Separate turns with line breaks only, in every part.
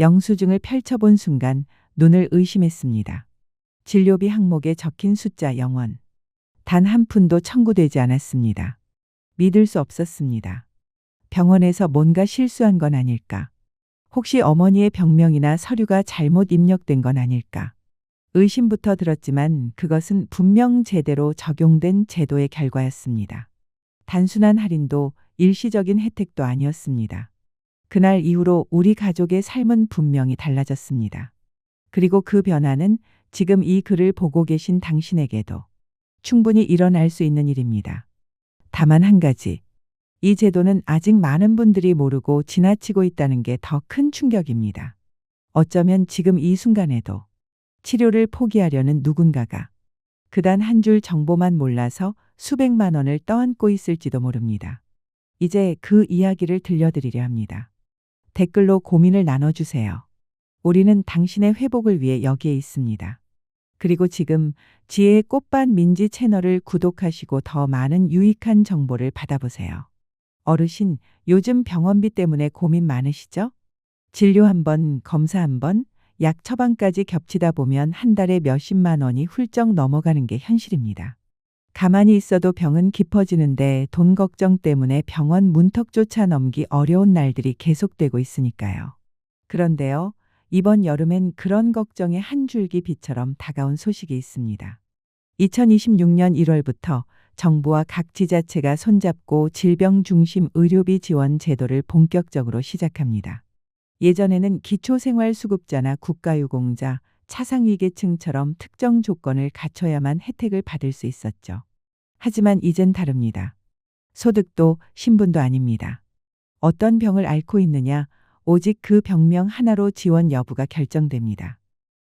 영수증을 펼쳐본 순간 눈을 의심했습니다. 진료비 항목에 적힌 숫자 0원. 단 한 푼도 청구되지 않았습니다. 믿을 수 없었습니다. 병원에서 뭔가 실수한 건 아닐까? 혹시 어머니의 병명이나 서류가 잘못 입력된 건 아닐까? 의심부터 들었지만 그것은 분명 제대로 적용된 제도의 결과였습니다. 단순한 할인도 일시적인 혜택도 아니었습니다. 그날 이후로 우리 가족의 삶은 분명히 달라졌습니다. 그리고 그 변화는 지금 이 글을 보고 계신 당신에게도 충분히 일어날 수 있는 일입니다. 다만 한 가지, 이 제도는 아직 많은 분들이 모르고 지나치고 있다는 게 더 큰 충격입니다. 어쩌면 지금 이 순간에도 치료를 포기하려는 누군가가 그단 한 줄 정보만 몰라서 수백만 원을 떠안고 있을지도 모릅니다. 이제 그 이야기를 들려드리려 합니다. 댓글로 고민을 나눠주세요. 우리는 당신의 회복을 위해 여기에 있습니다. 그리고 지금 지혜의 꽃밭 민지 채널을 구독하시고 더 많은 유익한 정보를 받아보세요. 어르신, 요즘 병원비 때문에 고민 많으시죠? 진료 한 번, 검사 한 번, 약 처방까지 겹치다 보면 한 달에 몇십만 원이 훌쩍 넘어가는 게 현실입니다. 가만히 있어도 병은 깊어지는데 돈 걱정 때문에 병원 문턱조차 넘기 어려운 날들이 계속되고 있으니까요. 그런데요, 이번 여름엔 그런 걱정의 한 줄기 빛처럼 다가온 소식이 있습니다. 2026년 1월부터 정부와 각 지자체가 손잡고 질병중심 의료비 지원 제도를 본격적으로 시작합니다. 예전에는 기초생활수급자나 국가유공자, 차상위계층처럼 특정 조건을 갖춰야만 혜택을 받을 수 있었죠. 하지만 이젠 다릅니다. 소득도 신분도 아닙니다. 어떤 병을 앓고 있느냐, 오직 그 병명 하나로 지원 여부가 결정됩니다.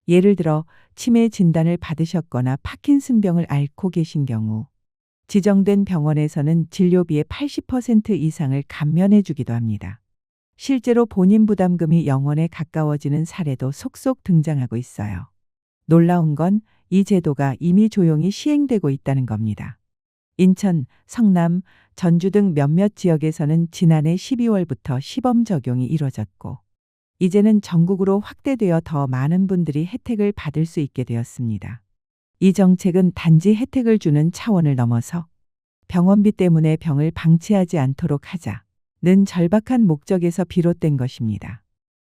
예를 들어 치매 진단을 받으셨거나 파킨슨병을 앓고 계신 경우 지정된 병원에서는 진료비의 80% 이상을 감면해 주기도 합니다. 실제로 본인 부담금이 0원에 가까워지는 사례도 속속 등장하고 있어요. 놀라운 건 이 제도가 이미 조용히 시행되고 있다는 겁니다. 인천, 성남, 전주 등 몇몇 지역에서는 지난해 12월부터 시범 적용이 이뤄졌고 이제는 전국으로 확대되어 더 많은 분들이 혜택을 받을 수 있게 되었습니다. 이 정책은 단지 혜택을 주는 차원을 넘어서 병원비 때문에 병을 방치하지 않도록 하자는 절박한 목적에서 비롯된 것입니다.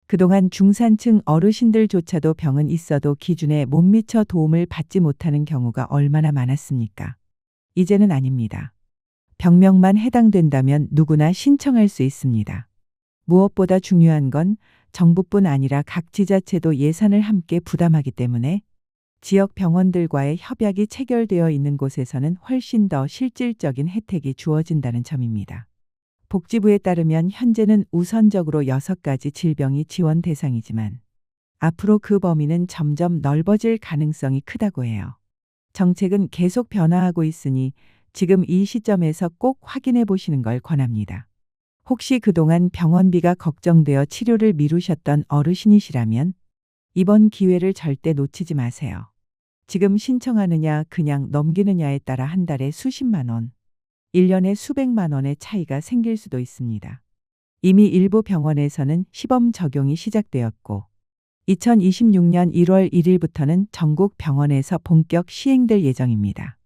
그동안 중산층 어르신들조차도 병은 있어도 기준에 못 미쳐 도움을 받지 못하는 경우가 얼마나 많았습니까? 이제는 아닙니다. 병명만 해당된다면 누구나 신청할 수 있습니다. 무엇보다 중요한 건 정부뿐 아니라 각 지자체도 예산을 함께 부담하기 때문에 지역 병원들과의 협약이 체결되어 있는 곳에서는 훨씬 더 실질적인 혜택이 주어진다는 점입니다. 복지부에 따르면 현재는 우선적으로 6가지 질병이 지원 대상이지만 앞으로 그 범위는 점점 넓어질 가능성이 크다고 해요. 정책은 계속 변화하고 있으니 지금 이 시점에서 꼭 확인해 보시는 걸 권합니다. 혹시 그동안 병원비가 걱정되어 치료를 미루셨던 어르신이시라면 이번 기회를 절대 놓치지 마세요. 지금 신청하느냐 그냥 넘기느냐에 따라 한 달에 수십만 원, 1년에 수백만 원의 차이가 생길 수도 있습니다. 이미 일부 병원에서는 시범 적용이 시작되었고 2026년 1월 1일부터는 전국 병원에서 본격 시행될 예정입니다.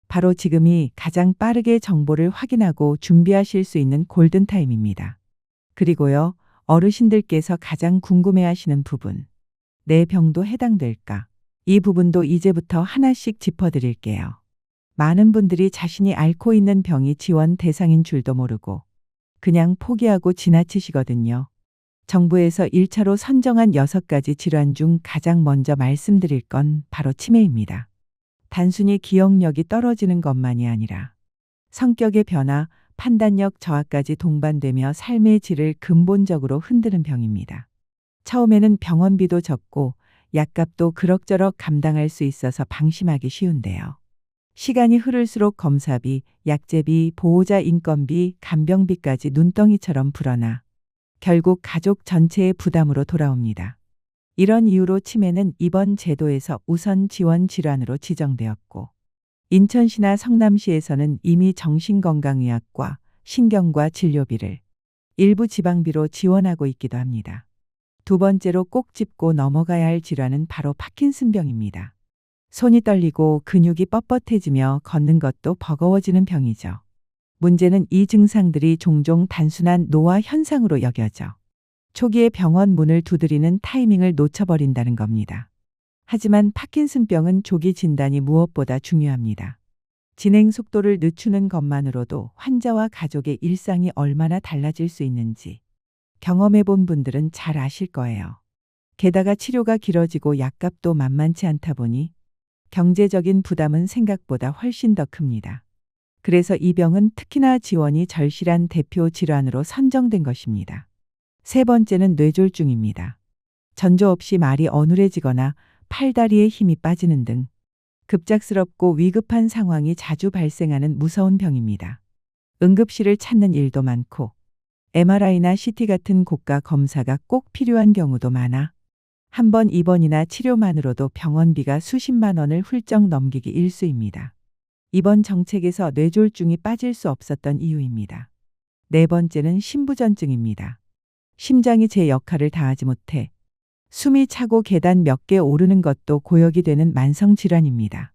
바로 지금이 가장 빠르게 정보를 확인하고 준비하실 수 있는 골든타임입니다. 그리고요, 어르신들께서 가장 궁금해하시는 부분, 내 병도 해당될까? 이 부분도 이제부터 하나씩 짚어드릴게요. 많은 분들이 자신이 앓고 있는 병이 지원 대상인 줄도 모르고 그냥 포기하고 지나치시거든요. 정부에서 1차로 선정한 6가지 질환 중 가장 먼저 말씀드릴 건 바로 치매입니다. 단순히 기억력이 떨어지는 것만이 아니라 성격의 변화, 판단력 저하까지 동반되며 삶의 질을 근본적으로 흔드는 병입니다. 처음에는 병원비도 적고 약값도 그럭저럭 감당할 수 있어서 방심하기 쉬운데요. 시간이 흐를수록 검사비, 약제비, 보호자 인건비, 간병비까지 눈덩이처럼 불어나 결국 가족 전체의 부담으로 돌아옵니다. 이런 이유로 치매는 이번 제도에서 우선 지원 질환으로 지정되었고 인천시나 성남시에서는 이미 정신건강의학과 신경과 진료비를 일부 지방비로 지원하고 있기도 합니다. 두 번째로 꼭 짚고 넘어가야 할 질환은 바로 파킨슨병입니다. 손이 떨리고 근육이 뻣뻣해지며 걷는 것도 버거워지는 병이죠. 문제는 이 증상들이 종종 단순한 노화 현상으로 여겨져 초기에 병원 문을 두드리는 타이밍을 놓쳐버린다는 겁니다. 하지만 파킨슨병은 조기 진단이 무엇보다 중요합니다. 진행 속도를 늦추는 것만으로도 환자와 가족의 일상이 얼마나 달라질 수 있는지 경험해 본 분들은 잘 아실 거예요. 게다가 치료가 길어지고 약값도 만만치 않다 보니 경제적인 부담은 생각보다 훨씬 더 큽니다. 그래서 이 병은 특히나 지원이 절실한 대표 질환으로 선정된 것입니다. 세 번째는 뇌졸중입니다. 전조 없이 말이 어눌해지거나 팔다리에 힘이 빠지는 등 급작스럽고 위급한 상황이 자주 발생하는 무서운 병입니다. 응급실을 찾는 일도 많고 MRI나 CT 같은 고가 검사가 꼭 필요한 경우도 많아 한 번 입원이나 치료만으로도 병원비가 수십만 원을 훌쩍 넘기기 일쑤입니다. 입원 정책에서 뇌졸중이 빠질 수 없었던 이유입니다. 네 번째는 심부전증입니다. 심장이 제 역할을 다하지 못해 숨이 차고 계단 몇 개 오르는 것도 고역이 되는 만성 질환입니다.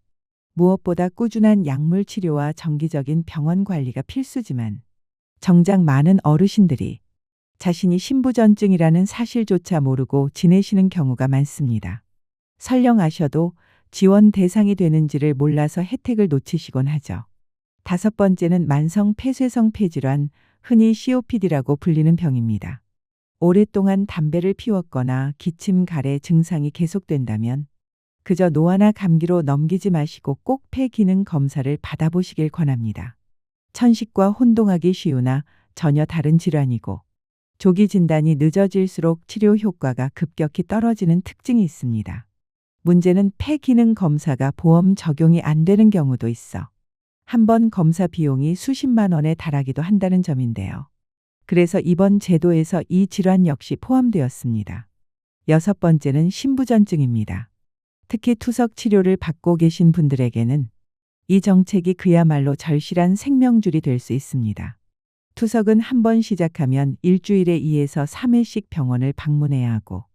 무엇보다 꾸준한 약물 치료와 정기적인 병원 관리가 필수지만 정작 많은 어르신들이 자신이 심부전증이라는 사실조차 모르고 지내시는 경우가 많습니다. 설령 아셔도 지원 대상이 되는지를 몰라서 혜택을 놓치시곤 하죠. 다섯 번째는 만성 폐쇄성 폐질환, 흔히 COPD라고 불리는 병입니다. 오랫동안 담배를 피웠거나 기침, 가래 증상이 계속된다면 그저 노화나 감기로 넘기지 마시고 꼭 폐 기능 검사를 받아보시길 권합니다. 천식과 혼동하기 쉬우나 전혀 다른 질환이고 조기 진단이 늦어질수록 치료 효과가 급격히 떨어지는 특징이 있습니다. 문제는 폐 기능 검사가 보험 적용이 안 되는 경우도 있어 한 번 검사 비용이 수십만 원에 달하기도 한다는 점인데요. 그래서 이번 제도에서 이 질환 역시 포함되었습니다. 여섯 번째는 심부전증입니다. 특히 투석 치료를 받고 계신 분들에게는 이 정책이 그야말로 절실한 생명줄이 될 수 있습니다. 투석은 한 번 시작하면 일주일에 2에서 3회씩 병원을 방문해야 하고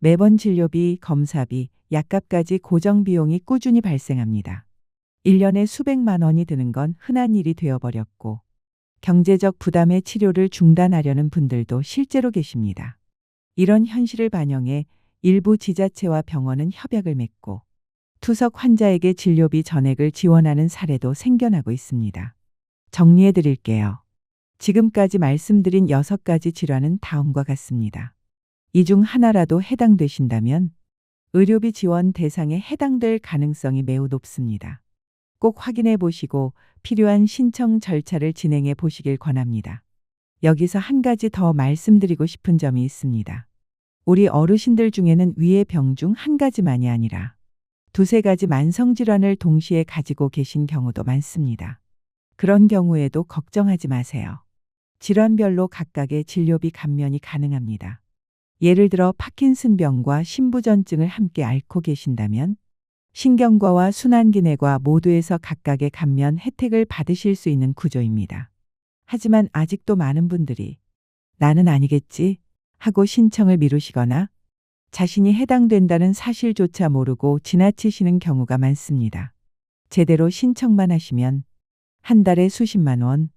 매번 진료비, 검사비, 약값까지 고정 비용이 꾸준히 발생합니다. 1년에 수백만 원이 드는 건 흔한 일이 되어버렸고 경제적 부담의 치료를 중단하려는 분들도 실제로 계십니다. 이런 현실을 반영해 일부 지자체와 병원은 협약을 맺고 투석 환자에게 진료비 전액을 지원하는 사례도 생겨나고 있습니다. 정리해 드릴게요. 지금까지 말씀드린 6가지 질환은 다음과 같습니다. 이 중 하나라도 해당되신다면 의료비 지원 대상에 해당될 가능성이 매우 높습니다. 꼭 확인해 보시고 필요한 신청 절차를 진행해 보시길 권합니다. 여기서 한 가지 더 말씀드리고 싶은 점이 있습니다. 우리 어르신들 중에는 위의 병 중 한 가지만이 아니라 두세 가지 만성질환을 동시에 가지고 계신 경우도 많습니다. 그런 경우에도 걱정하지 마세요. 질환별로 각각의 진료비 감면이 가능합니다. 예를 들어 파킨슨병과 심부전증을 함께 앓고 계신다면 신경과와 순환기내과 모두에서 각각의 감면 혜택을 받으실 수 있는 구조입니다. 하지만 아직도 많은 분들이 나는 아니겠지 하고 신청을 미루시거나 자신이 해당된다는 사실조차 모르고 지나치시는 경우가 많습니다. 제대로 신청만 하시면 한 달에 수십만 원,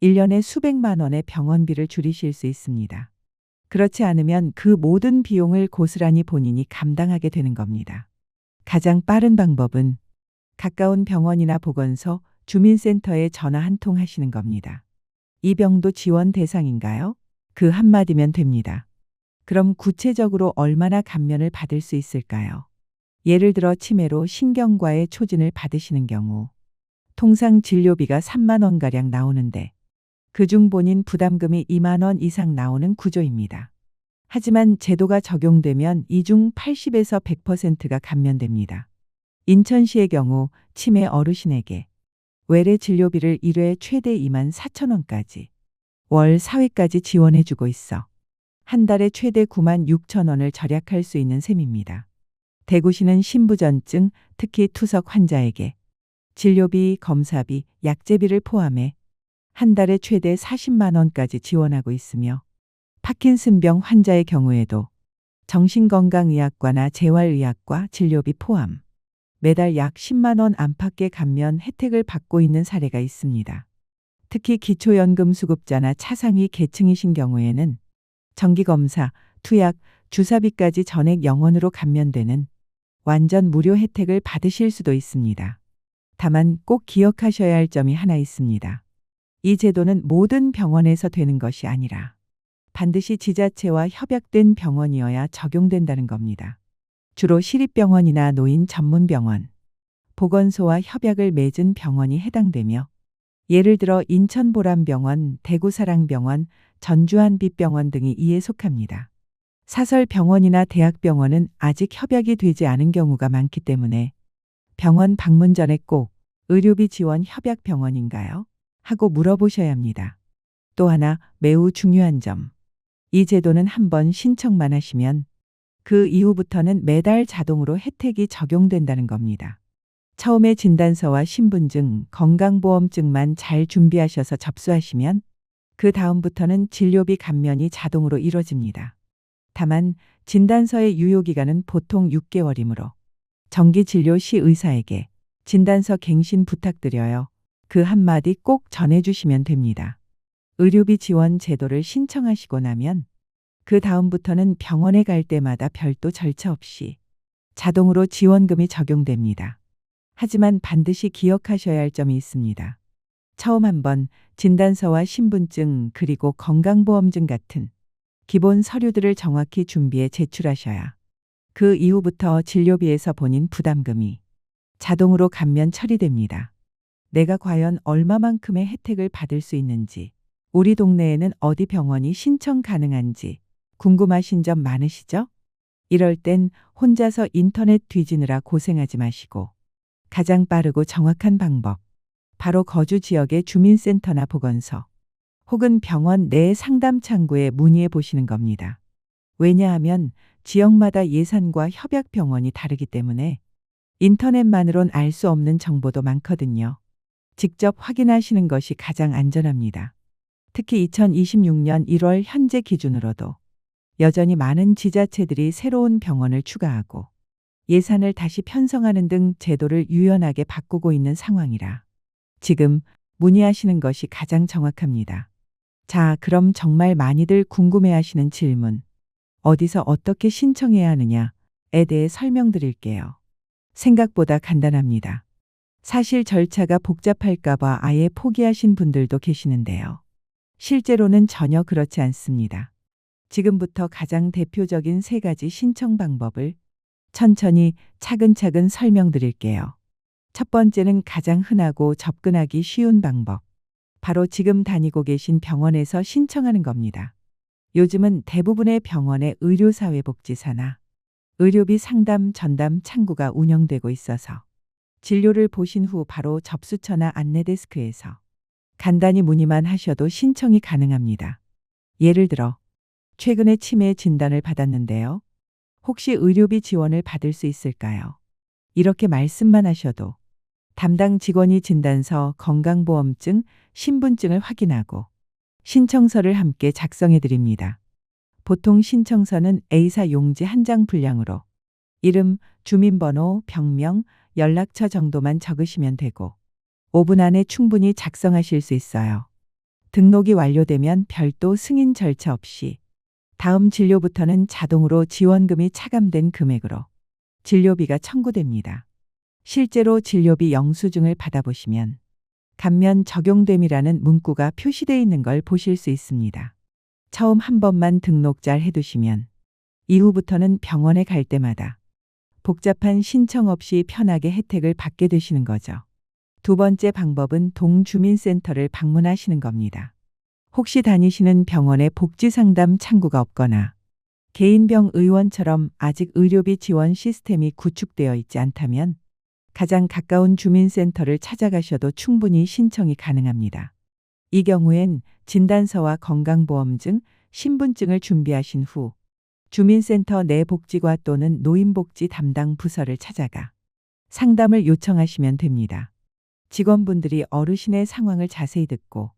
1년에 수백만 원의 병원비를 줄이실 수 있습니다. 그렇지 않으면 그 모든 비용을 고스란히 본인이 감당하게 되는 겁니다. 가장 빠른 방법은 가까운 병원이나 보건소, 주민센터에 전화 한 통 하시는 겁니다. 이 병도 지원 대상인가요? 그 한마디면 됩니다. 그럼 구체적으로 얼마나 감면을 받을 수 있을까요? 예를 들어 치매로 신경과의 초진을 받으시는 경우 통상 진료비가 3만 원가량 나오는데 그중 본인 부담금이 2만 원 이상 나오는 구조입니다. 하지만 제도가 적용되면 이 중 80에서 100%가 감면됩니다. 인천시의 경우 치매 어르신에게 외래 진료비를 1회 최대 2만 4천 원까지 월 4회까지 지원해주고 있어 한 달에 최대 9만 6천 원을 절약할 수 있는 셈입니다. 대구시는 심부전증, 특히 투석 환자에게 진료비, 검사비, 약제비를 포함해 한 달에 최대 40만 원까지 지원하고 있으며 파킨슨병 환자의 경우에도 정신건강의학과나 재활의학과 진료비 포함. 매달 약 10만 원 안팎의 감면 혜택을 받고 있는 사례가 있습니다. 특히 기초연금 수급자나 차상위 계층이신 경우에는 정기검사, 투약, 주사비까지 전액 영원으로 감면되는 완전 무료 혜택을 받으실 수도 있습니다. 다만 꼭 기억하셔야 할 점이 하나 있습니다. 이 제도는 모든 병원에서 되는 것이 아니라 반드시 지자체와 협약된 병원이어야 적용된다는 겁니다. 주로 시립병원이나 노인 전문병원, 보건소와 협약을 맺은 병원이 해당되며 예를 들어 인천보람병원, 대구사랑병원, 전주한빛병원 등이 이에 속합니다. 사설병원이나 대학병원은 아직 협약이 되지 않은 경우가 많기 때문에 병원 방문 전에 꼭 의료비 지원 협약병원인가요? 하고 물어보셔야 합니다. 또 하나 매우 중요한 점. 이 제도는 한번 신청만 하시면 그 이후부터는 매달 자동으로 혜택이 적용된다는 겁니다. 처음에 진단서와 신분증, 건강보험증만 잘 준비하셔서 접수하시면 그 다음부터는 진료비 감면이 자동으로 이뤄집니다. 다만 진단서의 유효기간은 보통 6개월이므로 정기 진료 시 의사에게 진단서 갱신 부탁드려요. 그 한마디 꼭 전해주시면 됩니다. 의료비 지원 제도를 신청하시고 나면 그 다음부터는 병원에 갈 때마다 별도 절차 없이 자동으로 지원금이 적용됩니다. 하지만 반드시 기억하셔야 할 점이 있습니다. 처음 한번 진단서와 신분증 그리고 건강보험증 같은 기본 서류들을 정확히 준비해 제출하셔야 그 이후부터 진료비에서 본인 부담금이 자동으로 감면 처리됩니다. 내가 과연 얼마만큼의 혜택을 받을 수 있는지, 우리 동네에는 어디 병원이 신청 가능한지 궁금하신 점 많으시죠? 이럴 땐 혼자서 인터넷 뒤지느라 고생하지 마시고 가장 빠르고 정확한 방법, 바로 거주 지역의 주민센터나 보건소 혹은 병원 내 상담 창구에 문의해 보시는 겁니다. 왜냐하면 지역마다 예산과 협약 병원이 다르기 때문에 인터넷만으론 알 수 없는 정보도 많거든요. 직접 확인하시는 것이 가장 안전합니다. 특히 2026년 1월 현재 기준으로도 여전히 많은 지자체들이 새로운 병원을 추가하고 예산을 다시 편성하는 등 제도를 유연하게 바꾸고 있는 상황이라 지금 문의하시는 것이 가장 정확합니다. 자, 그럼 정말 많이들 궁금해하시는 질문, 어디서 어떻게 신청해야 하느냐에 대해 설명드릴게요. 생각보다 간단합니다. 사실 절차가 복잡할까봐 아예 포기하신 분들도 계시는데요. 실제로는 전혀 그렇지 않습니다. 지금부터 가장 대표적인 3가지 신청 방법을 천천히 차근차근 설명드릴게요. 첫 번째는 가장 흔하고 접근하기 쉬운 방법. 바로 지금 다니고 계신 병원에서 신청하는 겁니다. 요즘은 대부분의 병원에 의료사회복지사나 의료비 상담 전담 창구가 운영되고 있어서 진료를 보신 후 바로 접수처나 안내데스크에서 간단히 문의만 하셔도 신청이 가능합니다. 예를 들어 최근에 치매 진단을 받았는데요. 혹시 의료비 지원을 받을 수 있을까요? 이렇게 말씀만 하셔도 담당 직원이 진단서, 건강보험증, 신분증을 확인하고 신청서를 함께 작성해 드립니다. 보통 신청서는 A4 용지 1장 분량으로 이름, 주민번호, 병명, 연락처 정도만 적으시면 되고 5분 안에 충분히 작성하실 수 있어요. 등록이 완료되면 별도 승인 절차 없이 다음 진료부터는 자동으로 지원금이 차감된 금액으로 진료비가 청구됩니다. 실제로 진료비 영수증을 받아보시면 감면 적용됨이라는 문구가 표시되어 있는 걸 보실 수 있습니다. 처음 한 번만 등록 잘 해두시면 이후부터는 병원에 갈 때마다 복잡한 신청 없이 편하게 혜택을 받게 되시는 거죠. 두 번째 방법은 동주민센터를 방문하시는 겁니다. 혹시 다니시는 병원에 복지상담 창구가 없거나 개인병의원처럼 아직 의료비 지원 시스템이 구축되어 있지 않다면 가장 가까운 주민센터를 찾아가셔도 충분히 신청이 가능합니다. 이 경우엔 진단서와 건강보험증, 신분증을 준비하신 후 주민센터 내 복지과 또는 노인복지 담당 부서를 찾아가 상담을 요청하시면 됩니다. 직원분들이 어르신의 상황을 자세히 듣고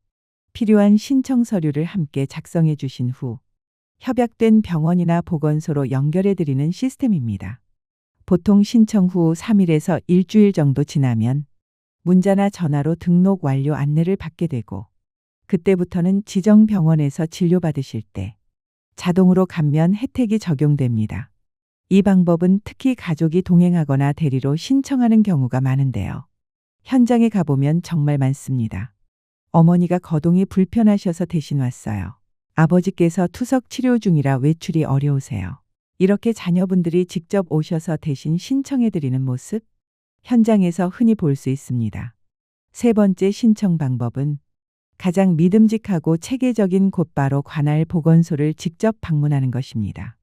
필요한 신청 서류를 함께 작성해 주신 후 협약된 병원이나 보건소로 연결해드리는 시스템입니다. 보통 신청 후 3일에서 일주일 정도 지나면 문자나 전화로 등록 완료 안내를 받게 되고, 그때부터는 지정 병원에서 진료받으실 때 자동으로 감면 혜택이 적용됩니다. 이 방법은 특히 가족이 동행하거나 대리로 신청하는 경우가 많은데요. 현장에 가보면 정말 많습니다. 어머니가 거동이 불편하셔서 대신 왔어요. 아버지께서 투석 치료 중이라 외출이 어려우세요. 이렇게 자녀분들이 직접 오셔서 대신 신청해드리는 모습, 현장에서 흔히 볼 수 있습니다. 세 번째 신청 방법은 가장 믿음직하고 체계적인 곧바로 관할 보건소를 직접 방문하는 것입니다.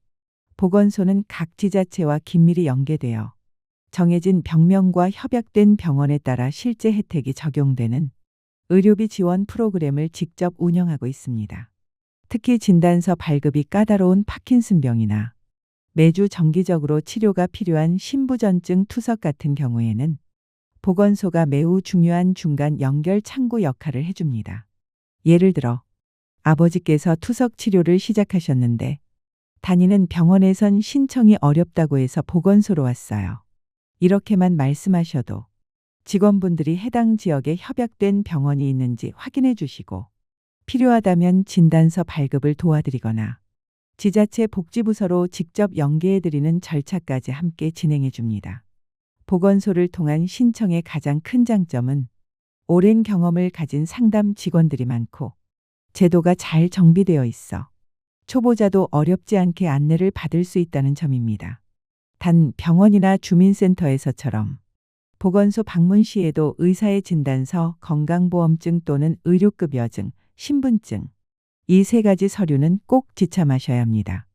보건소는 각 지자체와 긴밀히 연계되어 정해진 병명과 협약된 병원에 따라 실제 혜택이 적용되는 의료비 지원 프로그램을 직접 운영하고 있습니다. 특히 진단서 발급이 까다로운 파킨슨병이나 매주 정기적으로 치료가 필요한 신부전증 투석 같은 경우에는 보건소가 매우 중요한 중간 연결 창구 역할을 해줍니다. 예를 들어 아버지께서 투석 치료를 시작하셨는데 다니는 병원에선 신청이 어렵다고 해서 보건소로 왔어요. 이렇게만 말씀하셔도 직원분들이 해당 지역에 협약된 병원이 있는지 확인해 주시고 필요하다면 진단서 발급을 도와드리거나 지자체 복지부서로 직접 연계해드리는 절차까지 함께 진행해 줍니다. 보건소를 통한 신청의 가장 큰 장점은 오랜 경험을 가진 상담 직원들이 많고 제도가 잘 정비되어 있어 초보자도 어렵지 않게 안내를 받을 수 있다는 점입니다. 단 병원이나 주민센터에서처럼 보건소 방문 시에도 의사의 진단서, 건강보험증 또는 의료급여증, 신분증, 이 세 가지 서류는 꼭 지참하셔야 합니다.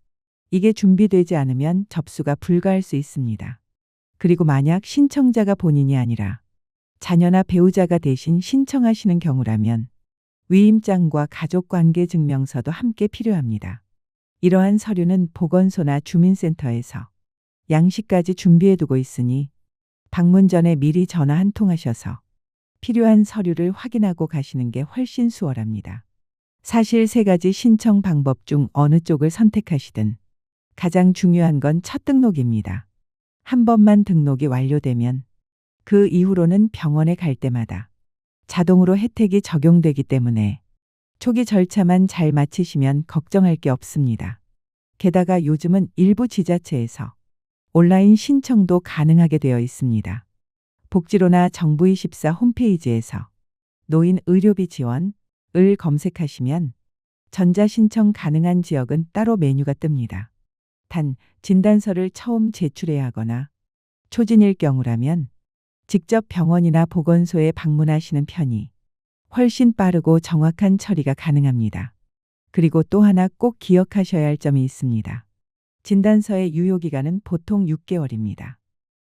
이게 준비되지 않으면 접수가 불가할 수 있습니다. 그리고 만약 신청자가 본인이 아니라 자녀나 배우자가 대신 신청하시는 경우라면 위임장과 가족관계증명서도 함께 필요합니다. 이러한 서류는 보건소나 주민센터에서 양식까지 준비해두고 있으니 방문 전에 미리 전화 한 통 하셔서 필요한 서류를 확인하고 가시는 게 훨씬 수월합니다. 사실 세 가지 신청 방법 중 어느 쪽을 선택하시든 가장 중요한 건 첫 등록입니다. 한 번만 등록이 완료되면 그 이후로는 병원에 갈 때마다 자동으로 혜택이 적용되기 때문에 초기 절차만 잘 마치시면 걱정할 게 없습니다. 게다가 요즘은 일부 지자체에서 온라인 신청도 가능하게 되어 있습니다. 복지로나 정부24 홈페이지에서 노인 의료비 지원을 검색하시면 전자신청 가능한 지역은 따로 메뉴가 뜹니다. 단 진단서를 처음 제출해야 하거나 초진일 경우라면 직접 병원이나 보건소에 방문하시는 편이 훨씬 빠르고 정확한 처리가 가능합니다. 그리고 또 하나 꼭 기억하셔야 할 점이 있습니다. 진단서의 유효기간은 보통 6개월입니다.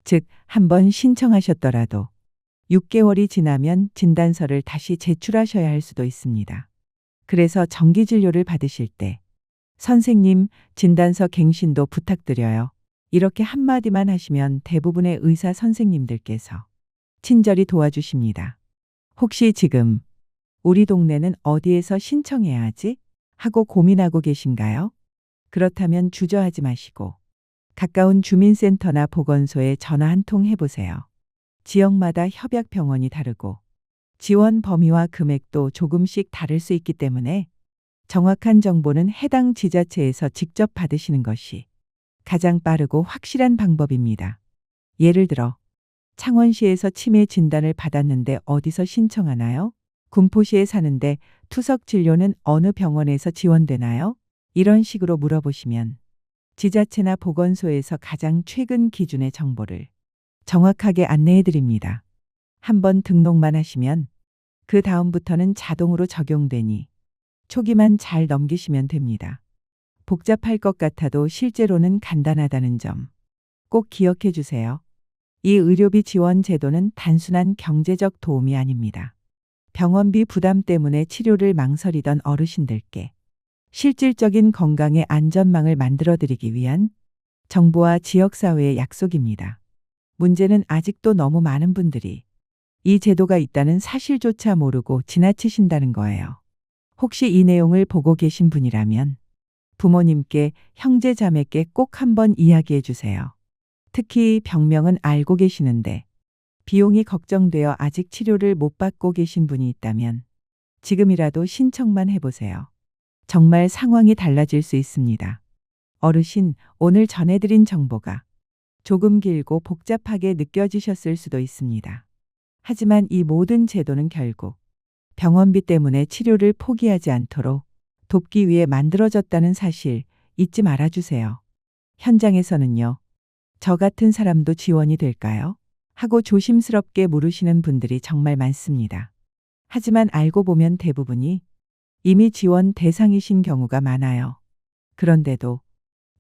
즉, 한번 신청하셨더라도 6개월이 지나면 진단서를 다시 제출하셔야 할 수도 있습니다. 그래서 정기진료를 받으실 때 선생님, 진단서 갱신도 부탁드려요. 이렇게 한마디만 하시면 대부분의 의사 선생님들께서 친절히 도와주십니다. 혹시 지금 우리 동네는 어디에서 신청해야 하지? 하고 고민하고 계신가요? 그렇다면 주저하지 마시고 가까운 주민센터나 보건소에 전화 한 통 해보세요. 지역마다 협약병원이 다르고 지원 범위와 금액도 조금씩 다를 수 있기 때문에 정확한 정보는 해당 지자체에서 직접 받으시는 것이 가장 빠르고 확실한 방법입니다. 예를 들어 창원시에서 치매 진단을 받았는데 어디서 신청하나요? 군포시에 사는데 투석 진료는 어느 병원에서 지원되나요? 이런 식으로 물어보시면 지자체나 보건소에서 가장 최근 기준의 정보를 정확하게 안내해 드립니다. 한번 등록만 하시면 그 다음부터는 자동으로 적용되니 초기만 잘 넘기시면 됩니다. 복잡할 것 같아도 실제로는 간단하다는 점 꼭 기억해 주세요. 이 의료비 지원 제도는 단순한 경제적 도움이 아닙니다. 병원비 부담 때문에 치료를 망설이던 어르신들께 실질적인 건강의 안전망을 만들어드리기 위한 정부와 지역사회의 약속입니다. 문제는 아직도 너무 많은 분들이 이 제도가 있다는 사실조차 모르고 지나치신다는 거예요. 혹시 이 내용을 보고 계신 분이라면 부모님께, 형제 자매께 꼭 한번 이야기해 주세요. 특히 병명은 알고 계시는데 비용이 걱정되어 아직 치료를 못 받고 계신 분이 있다면 지금이라도 신청만 해보세요. 정말 상황이 달라질 수 있습니다. 어르신, 오늘 전해드린 정보가 조금 길고 복잡하게 느껴지셨을 수도 있습니다. 하지만 이 모든 제도는 결국 병원비 때문에 치료를 포기하지 않도록 돕기 위해 만들어졌다는 사실 잊지 말아주세요. 현장에서는요, 저 같은 사람도 지원이 될까요? 하고 조심스럽게 물으시는 분들이 정말 많습니다. 하지만 알고 보면 대부분이 이미 지원 대상이신 경우가 많아요. 그런데도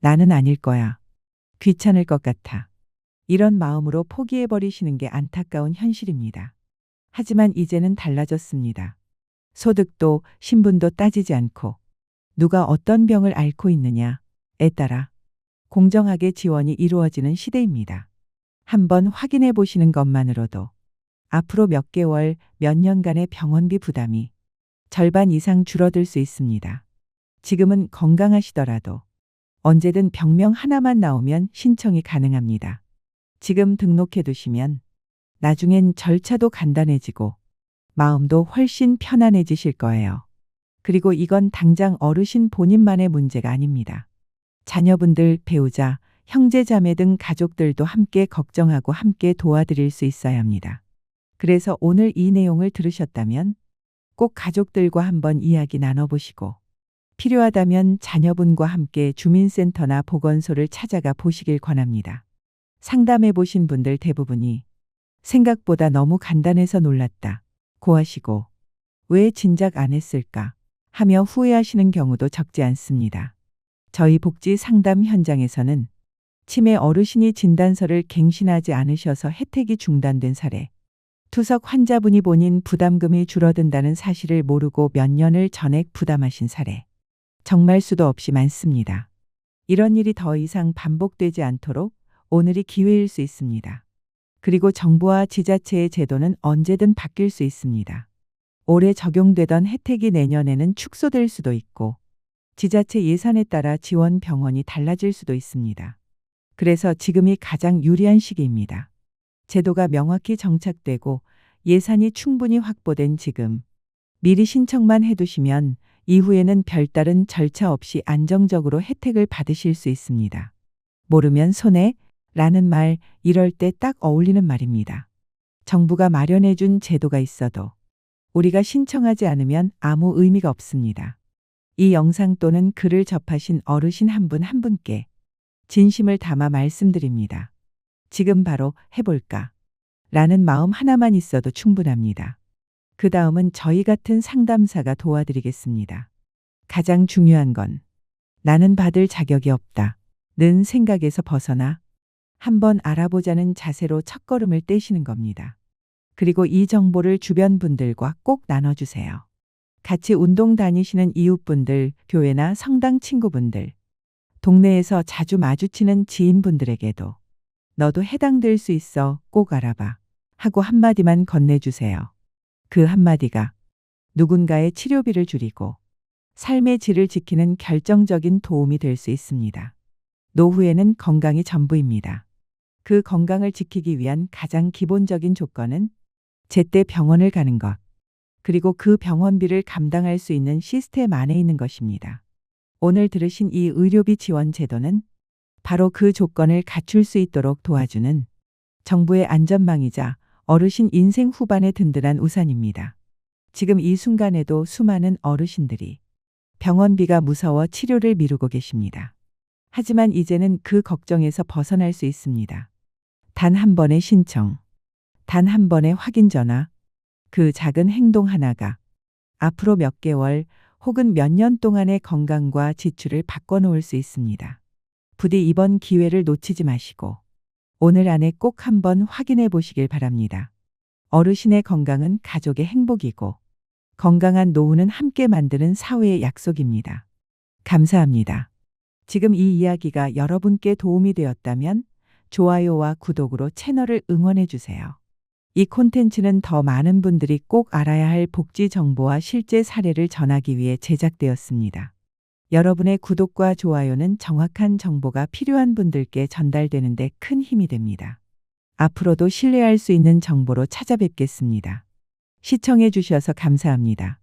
나는 아닐 거야. 귀찮을 것 같아. 이런 마음으로 포기해버리시는 게 안타까운 현실입니다. 하지만 이제는 달라졌습니다. 소득도 신분도 따지지 않고 누가 어떤 병을 앓고 있느냐에 따라 공정하게 지원이 이루어지는 시대입니다. 한번 확인해 보시는 것만으로도 앞으로 몇 개월, 몇 년간의 병원비 부담이 절반 이상 줄어들 수 있습니다. 지금은 건강하시더라도 언제든 병명 하나만 나오면 신청이 가능합니다. 지금 등록해 두시면 나중엔 절차도 간단해지고 마음도 훨씬 편안해지실 거예요. 그리고 이건 당장 어르신 본인만의 문제가 아닙니다. 자녀분들, 배우자, 형제자매 등 가족들도 함께 걱정하고 함께 도와드릴 수 있어야 합니다. 그래서 오늘 이 내용을 들으셨다면 꼭 가족들과 한번 이야기 나눠보시고 필요하다면 자녀분과 함께 주민센터나 보건소를 찾아가 보시길 권합니다. 상담해 보신 분들 대부분이 생각보다 너무 간단해서 놀랐다 고 하시고 왜 진작 안 했을까 하며 후회하시는 경우도 적지 않습니다. 저희 복지 상담 현장에서는 치매 어르신이 진단서를 갱신하지 않으셔서 혜택이 중단된 사례, 투석 환자분이 본인 부담금이 줄어든다는 사실을 모르고 몇 년을 전액 부담하신 사례, 정말 수도 없이 많습니다. 이런 일이 더 이상 반복되지 않도록 오늘이 기회일 수 있습니다. 그리고 정부와 지자체의 제도는 언제든 바뀔 수 있습니다. 올해 적용되던 혜택이 내년에는 축소될 수도 있고 지자체 예산에 따라 지원 병원이 달라질 수도 있습니다. 그래서 지금이 가장 유리한 시기입니다. 제도가 명확히 정착되고 예산이 충분히 확보된 지금 미리 신청만 해두시면 이후에는 별다른 절차 없이 안정적으로 혜택을 받으실 수 있습니다. 모르면 손해 라는 말, 이럴 때 딱 어울리는 말입니다. 정부가 마련해준 제도가 있어도 우리가 신청하지 않으면 아무 의미가 없습니다. 이 영상 또는 글을 접하신 어르신 한 분 한 분께 진심을 담아 말씀드립니다. 지금 바로 해볼까? 라는 마음 하나만 있어도 충분합니다. 그 다음은 저희 같은 상담사가 도와드리겠습니다. 가장 중요한 건 나는 받을 자격이 없다 는 생각에서 벗어나 한번 알아보자는 자세로 첫걸음을 떼시는 겁니다. 그리고 이 정보를 주변 분들과 꼭 나눠주세요. 같이 운동 다니시는 이웃분들, 교회나 성당 친구분들, 동네에서 자주 마주치는 지인분들에게도 너도 해당될 수 있어 꼭 알아봐 하고 한마디만 건네주세요. 그 한마디가 누군가의 치료비를 줄이고 삶의 질을 지키는 결정적인 도움이 될 수 있습니다. 노후에는 건강이 전부입니다. 그 건강을 지키기 위한 가장 기본적인 조건은 제때 병원을 가는 것, 그리고 그 병원비를 감당할 수 있는 시스템 안에 있는 것입니다. 오늘 들으신 이 의료비 지원 제도는 바로 그 조건을 갖출 수 있도록 도와주는 정부의 안전망이자 어르신 인생 후반의 든든한 우산입니다. 지금 이 순간에도 수많은 어르신들이 병원비가 무서워 치료를 미루고 계십니다. 하지만 이제는 그 걱정에서 벗어날 수 있습니다. 단 한 번의 신청, 단 한 번의 확인 전화, 그 작은 행동 하나가 앞으로 몇 개월 혹은 몇 년 동안의 건강과 지출을 바꿔놓을 수 있습니다. 부디 이번 기회를 놓치지 마시고 오늘 안에 꼭 한번 확인해 보시길 바랍니다. 어르신의 건강은 가족의 행복이고 건강한 노후는 함께 만드는 사회의 약속입니다. 감사합니다. 지금 이 이야기가 여러분께 도움이 되었다면 좋아요와 구독으로 채널을 응원해 주세요. 이 콘텐츠는 더 많은 분들이 꼭 알아야 할 복지 정보와 실제 사례를 전하기 위해 제작되었습니다. 여러분의 구독과 좋아요는 정확한 정보가 필요한 분들께 전달되는 데 큰 힘이 됩니다. 앞으로도 신뢰할 수 있는 정보로 찾아뵙겠습니다. 시청해 주셔서 감사합니다.